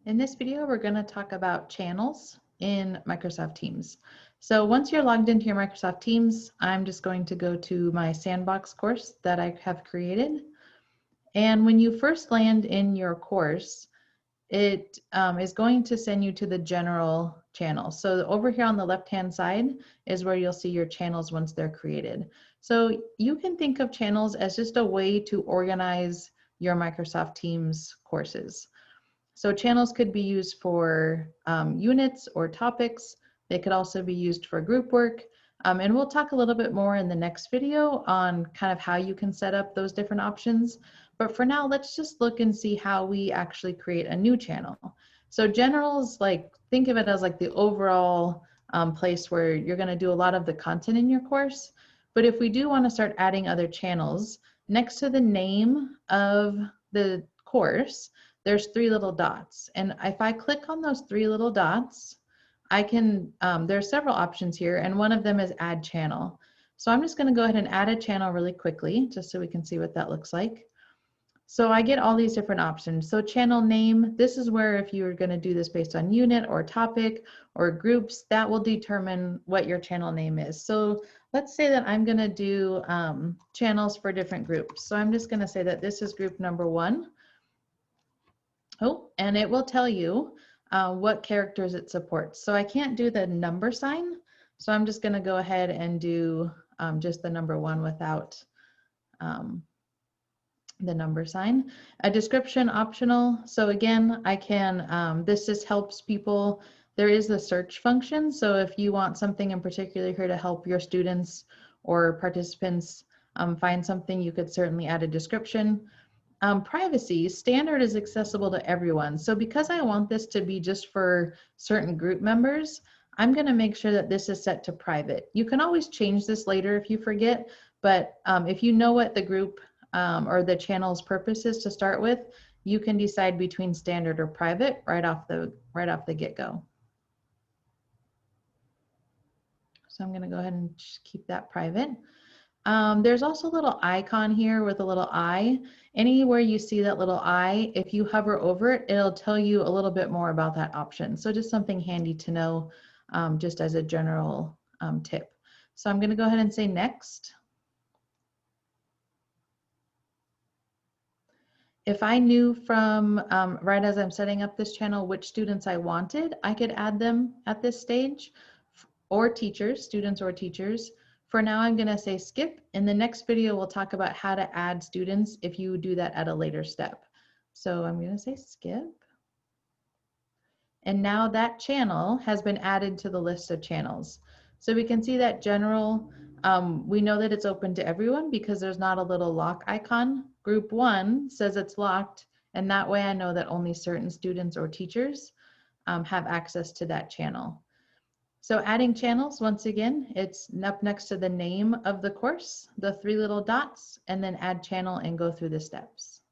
In this video, we're going to talk about channels in Microsoft Teams. So once you're logged into your Microsoft Teams, I'm just going to go to my sandbox course that I have created. And when you first land in your course, it is going to send you to the general channel. So over here on the left-hand side is where you'll see your channels once they're created. So you can think of channels as just a way to organize your Microsoft Teams courses. So channels could be used for units or topics. They could also be used for group work. And we'll talk a little bit more in the next video on kind of how you can set up those different options. But for now, let's just look and see how we actually create a new channel. So generals, like, think of it as like the overall place where you're going to do a lot of the content in your course. But if we do want to start adding other channels, next to the name of the course, there's three little dots. And if I click on those three little dots, I can, there's several options here, and one of them is add channel. So I'm just going to go ahead and add a channel really quickly, just so we can see what that looks like. So I get all these different options. So channel name, this is where if you're going to do this based on unit or topic or groups, that will determine what your channel name is. So let's say that I'm going to do channels for different groups. So I'm just going to say that this is group number 1. Oh, and it will tell you what characters it supports. So I can't do the number sign. So I'm just going to go ahead and do just the number 1 without the number sign. A description optional. So again, I can, this just helps people. There is the search function. So if you want something in particular here to help your students or participants find something, you could certainly add a description. Privacy, standard is accessible to everyone. So because I want this to be just for certain group members, I'm going to make sure that this is set to private. You can always change this later if you forget, but if you know what the group or the channel's purpose is to start with, you can decide between standard or private right off the get-go. So I'm going to go ahead and just keep that private. There's also a little icon here with a little eye. Anywhere you see that little eye, if you hover over it, it'll tell you a little bit more about that option. So just something handy to know just as a general tip. So I'm going to go ahead and say next. If I knew from right as I'm setting up this channel which students I wanted, I could add them at this stage, or teachers, students or teachers. For now, I'm going to say skip. In the next video, we'll talk about how to add students if you do that at a later step. So I'm going to say skip. And now that channel has been added to the list of channels. So we can see that general, we know that it's open to everyone because there's not a little lock icon. Group 1 says it's locked, and that way I know that only certain students or teachers have access to that channel. So adding channels, once again, it's up next to the name of the course, the 3 little dots, and then add channel and go through the steps.